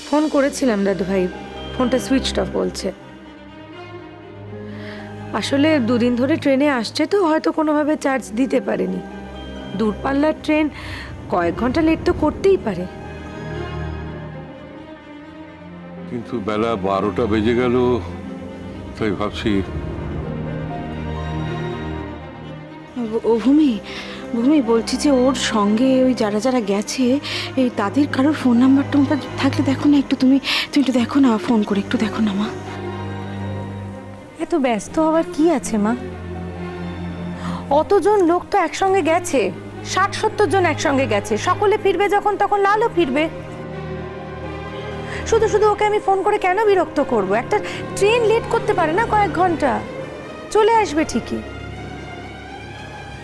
Phone করেছিলাম দাদু ভাই, ফোনটা সুইচড অফ বলছে। আসলে দুদিন ধরে ট্রেনে আসছে তো হয়তো কোনোভাবে চার্জ দিতে পারেনি। দূরপাল্লার ট্রেন কয়েক ঘন্টা লেট তো করতেই পারে। কিন্তু বেলা 12টা বেজে গেল, তাই ভাবছি। ও ভূমি, ভূমি বলছি যে ওর সঙ্গে ওই যারা যারা গেছে এই তাদের কারোর ফোন নাম্বার টাম্বার থাকলে দেখো না একটু, তুমি একটু দেখো না, ফোন করে একটু দেখো না মা। এত ব্যস্ত হওয়ার কি আছে মা? অতজন লোক তো একসঙ্গে গেছে, 60-70 জন একসঙ্গে গেছে, সকলে ফিরবে যখন তখন লালও ফিরবে। শুধু শুধু ওকে আমি ফোন করে কেন বিরক্ত করব? একটা ট্রেন লেট করতে পারে না কয়েক ঘন্টা, চলে আসবে ঠিকই।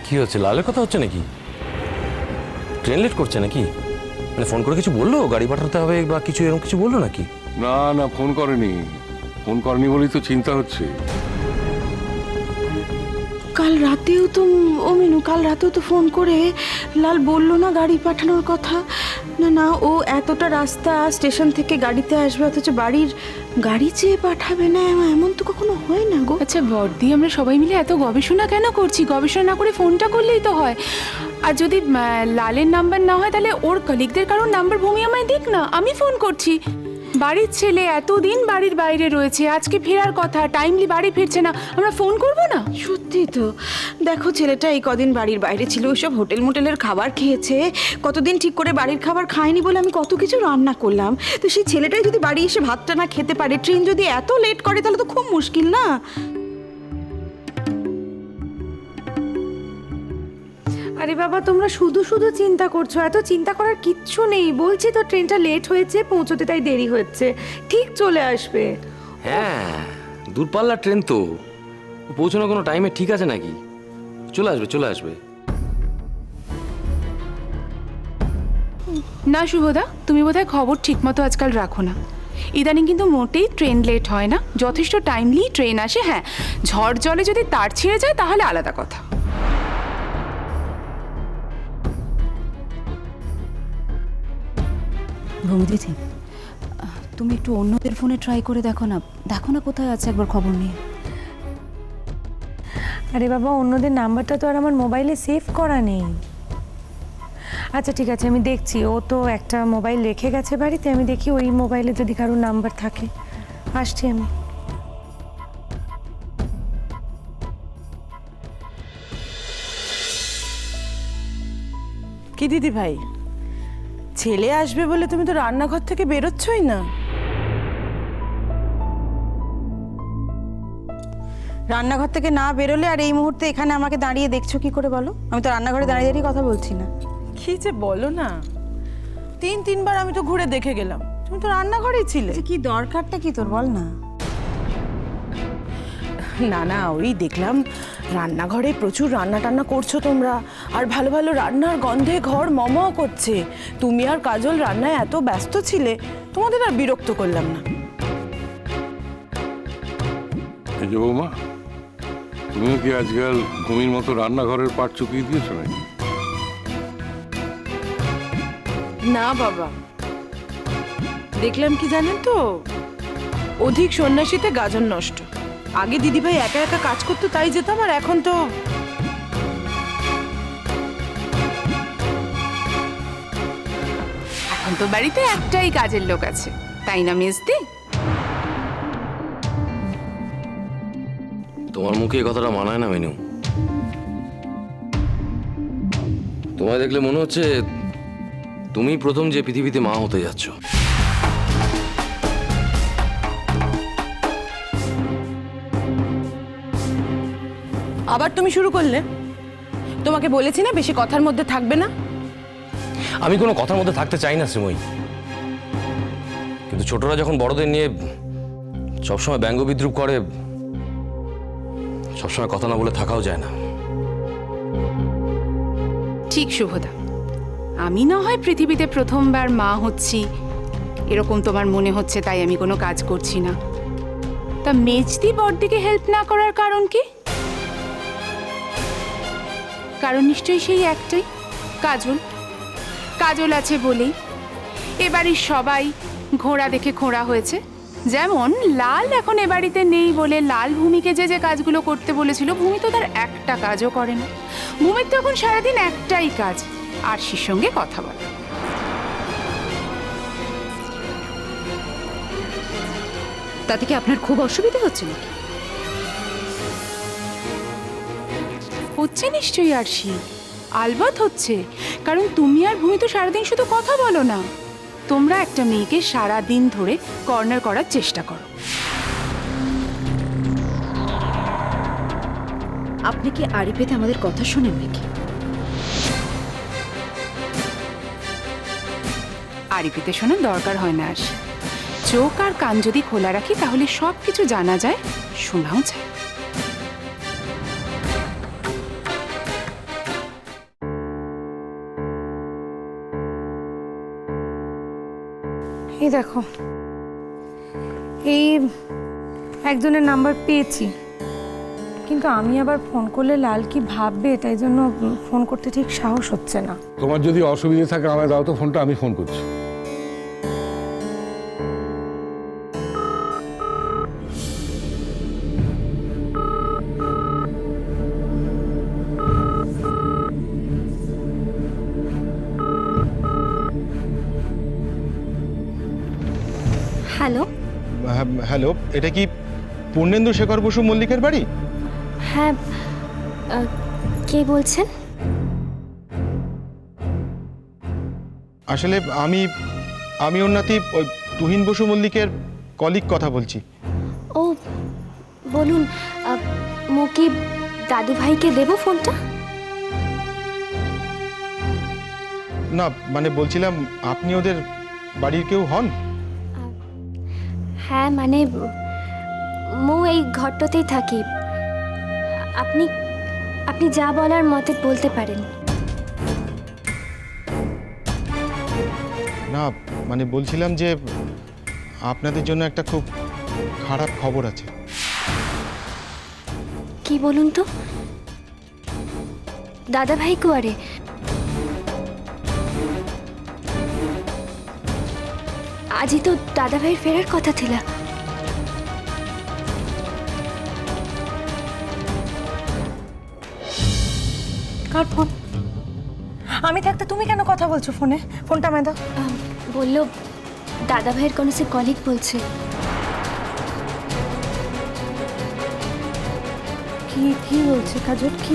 কি হচ্ছে, লালের কথা হচ্ছে নাকি? ট্রেন লেট করছে নাকি? মানে ফোন করে কিছু বললো, গাড়ি পাঠাতে হবে বা কিছু এরকম কিছু বললো নাকি? না না, ফোন করেনি বলেই তো চিন্তা হচ্ছে। কাল রাতেও তো ও মিনু, কাল রাতেও তো ফোন করে লাল বললো না গাড়ি পাঠানোর কথা। না না, ও এতটা রাস্তা স্টেশন থেকে গাড়িতে আসবে অথচ বাড়ির গাড়ি চেয়ে পাঠাবে না, এমন তো কখনো হয় না গো। আচ্ছা বর্দি, আমরা সবাই মিলে এত গবেষণা কেন করছি? গবেষণা না করে ফোনটা করলেই তো হয়। আর যদি লালের নাম্বার না হয় তাহলে ওর কলিগদের কারোর নাম্বার ভূমি আমায় দিক না, আমি ফোন করছি। বাড়ির ছেলে এতদিন বাড়ির বাইরে রয়েছে, আজকে ফেরার কথা, টাইমলি বাড়ি ফিরছে না, আমরা ফোন করব না? সত্যি তো, দেখো ছেলেটা এই কদিন বাড়ির বাইরে ছিল, ওইসব হোটেল মোটেলের খাবার খেয়েছে, কতদিন ঠিক করে বাড়ির খাবার খায়নি বলে আমি কত কিছু রান্না করলাম। তো সেই ছেলেটাই যদি বাড়ি এসে ভাতটা না খেতে পারে, ট্রেন যদি এত লেট করে তাহলে তো খুব মুশকিল না? আরে বাবা, তোমরা শুধু শুধু চিন্তা করছো, এত চিন্তা করার কিচ্ছু নেই। বলছি তো ট্রেনটা লেট হয়েছে, পৌঁছতে তাই দেরি হচ্ছে, ঠিক চলে আসবে। হ্যাঁ, দূরপাল্লার ট্রেন তো, পৌঁছানো কোনো টাইমে ঠিক আছে নাকি? চলে আসবে চলে আসবে। না শুভদা, তুমি বোধহয় খবর ঠিকমতো আজকাল রাখো না। ইদানিং কিন্তু মোটেই ট্রেন লেট হয় না, যথেষ্ট টাইমলি ট্রেন আসে। হ্যাঁ, ঝড় জলে যদি তার ছিঁড়ে যায় তাহলে আলাদা কথা। ভূমিদিদি, তুমি একটু অন্যদের ফোনে ট্রাই করে দেখো না, দেখো না কোথায় আছে, একবার খবর নিয়ে। আরে বাবা, অন্যদের নাম্বারটা তো আর আমার মোবাইলে সেভ করা নেই। আচ্ছা ঠিক আছে, আমি দেখছি। ও তো একটা মোবাইল রেখে গেছে বাড়িতে, আমি দেখি ওই মোবাইলে যদি কারোর নাম্বার থাকে। আসছি আমি। কি দিদি ভাই, ছেলে আসবে বলে তুমি তো রান্নাঘর থেকে বেরোচ্ছই না। রান্নাঘর থেকে না বেরোলে আর এই মুহূর্তে এখানে আমাকে দাঁড়িয়ে দেখছো কি করে বলো? আমি তো রান্নাঘরে দাঁড়িয়ে দাঁড়িয়ে কথা বলছি না। কি যে বলো না, 3-3বার আমি তো ঘুরে দেখে গেলাম, তুমি তো রান্নাঘরেই ছিলে। কি দরকারটা কি তোর, বল না। না না, ওই দেখলাম রান্নাঘরে প্রচুর রান্না টান্না করছো তোমরা, আর ভালো ভালো রান্নার গন্ধে ঘর মম করছে। তুমি আর কাজল রান্নায় এত ব্যস্ত ছিলে, তোমাদের আর বিরক্ত করলাম না। এই যে বৌমা, তুমিও কি আজকাল ভূমির মতো রান্নাঘরের পাট চুকিয়ে দিয়েছো নাকি? না বাবা, দেখলাম কি জানেন তো, অধিক সন্ন্যাসীতে গাজন নষ্ট। আগে দিদিভাই একা একা কাজ করতো তাই যেতাম, আর এখন তো এখন তো বাড়িতে একটাই কাজের লোক আছে, তাই না মেজদি? তোমার মুখে এই কথাটা মানায় না মিনু। তোমায় দেখলে মনে হচ্ছে তুমি প্রথম যে পৃথিবীতে মা হতে যাচ্ছ। আবার তুমি শুরু করলে। তোমাকে বলেছি না বেশি কথার মধ্যে থাকবে না। আমি কোনো কথার মধ্যে থাকতে চাই না শ্রীময়ী, কিন্তু ছোটরা যখন বড়দের নিয়ে সবসময় ব্যঙ্গ বিদ্রুপ করে, সবসময় কথা না বলে থাকাও যায় না। ঠিক শুভদা, আমি না হয় পৃথিবীতে প্রথমবার মা হচ্ছি এরকম তোমার মনে হচ্ছে, তাই আমি কোনো কাজ করছি না। তা মেজদি বড়দিকে হেল্প না করার কারণ কি? কারণ নিশ্চয়ই সেই একটাই, কাজল। কাজল আছে বলেই এবাড়ির সবাই ঘোড়া দেখে খোঁড়া হয়েছে। যেমন লাল এখন এ বাড়িতে নেই বলে লাল ভূমিকে যে যে কাজগুলো করতে বলেছিল, ভূমি তো তার একটা কাজও করে না। ভূমির তো এখন সারাদিন একটাই কাজ, আরশির সঙ্গে কথা বলা। তাতে কি আপনার খুব অসুবিধা হচ্ছে নাকি? হচ্ছে নিশ্চয়ই আরশি, আলবাত হচ্ছে। কারণ তুমি আর ভূমি তো সারাদিন শুধু কথা বলো না, তোমরা একটা মেয়েকে সারাদিন ধরে কর্নার করার চেষ্টা করো। আপনি কি আড়ি পেতে আমাদের কথা শোনেন নাকি? আড়ি পেতে শোনার দরকার হয় না আরশি। চোখ আর কান যদি খোলা রাখি তাহলে সব কিছু জানা যায়, শোনাও যায়। এই দেখো, এই একজনের নাম্বার পেয়েছি, কিন্তু আমি আবার ফোন করলে লাল কি ভাববে, তাই জন্য ফোন করতে ঠিক সাহস হচ্ছে না। তোমার যদি অসুবিধা থাকে আমায় দাও তো ফোনটা, আমি ফোন করছি। হ্যালো। হ্যালো, এটা কি পূর্ণেন্দু শেখর বসু মল্লিকের বাড়ি? হ্যাঁ, কে বলছেন? আসলে আমি ওর নাতি ওই তুহিন বসু মল্লিকের কলিগ কথা বলছি। ও বলুন, মুকি দাদু ভাইকে দেবো ফোনটা? না মানে বলছিলাম, আপনি ওদের বাড়ির কেউ হন? হ্যাঁ মানে মু এই ঘরটাতেই থাকি। আপনি আপনি যা বলার মতে বলতে পারেন। না মানে বলছিলাম যে আপনাদের জন্য একটা খুব খারাপ খবর আছে। কি বলুন তো? দাদা ভাই কুয়ারে? আজই তো দাদা ভাইয়ের ফেরার কথা ছিল। কার ফোন? আমি থাকতে তুমি কেন কথা বলছো ফোনে? ফোনটা আমায় দাও। বললো দাদা ভাইয়ের কোনো সে কলিগ বলছে। কি কি বলছে কাজল? কি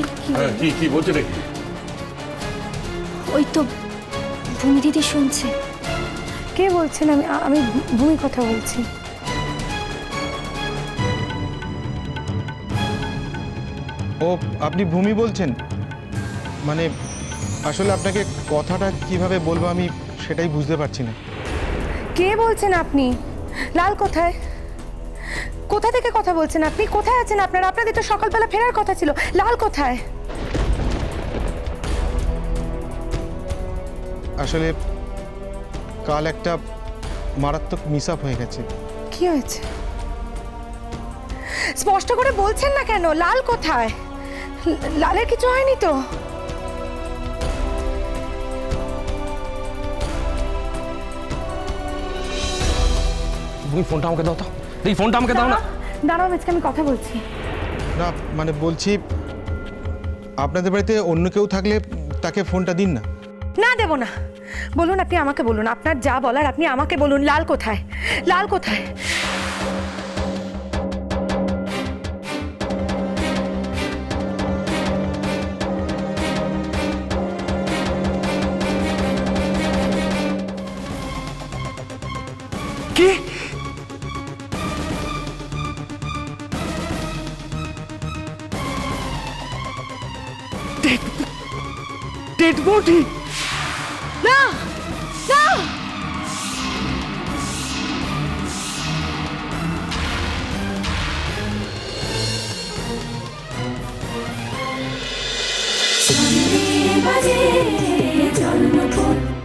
কি কি বলছে নাকি? ওই তো ভূমি দিদি শুনছে। কে বলছেন? আমি ভূমি কথা বলছি। ও আপনি ভূমি বলছেন? মানে আসলে আপনাকে কথাটা কিভাবে বলবো আমি সেটাই বুঝতে পারছি না। কে বলছেন আপনি? লাল কোথায়? কোথা থেকে কথা বলছেন আপনি? কোথায় আছেন আপনারা? আপনাদের তো সকালবেলা ফেরার কথা ছিল। লাল কোথায়? আসলে কাল একটা মারাত্মক মিস আপ হয়ে গেছে। কি হয়েছে? স্পষ্ট করে বলছেন না কেন? লাল কোথায়? লালের কিছু হয়নি তো? তুমি ফোনটা আমাকে দাও তো, এই ফোনটা আমাকে দাও না। দাঁড়াও আজকে আমি কথা বলছি। না মানে বলছি, আপনাদের বাড়িতে অন্য কেউ থাকলে তাকে ফোনটা দিন না। না দেব না। বলুন, আপনি আমাকে বলুন, আপনার যা বলার আপনি আমাকে বলুন। লাল কোথায়? লাল কোথায়? কি? Dead body? না না, বাজে জন্মপূর্ণ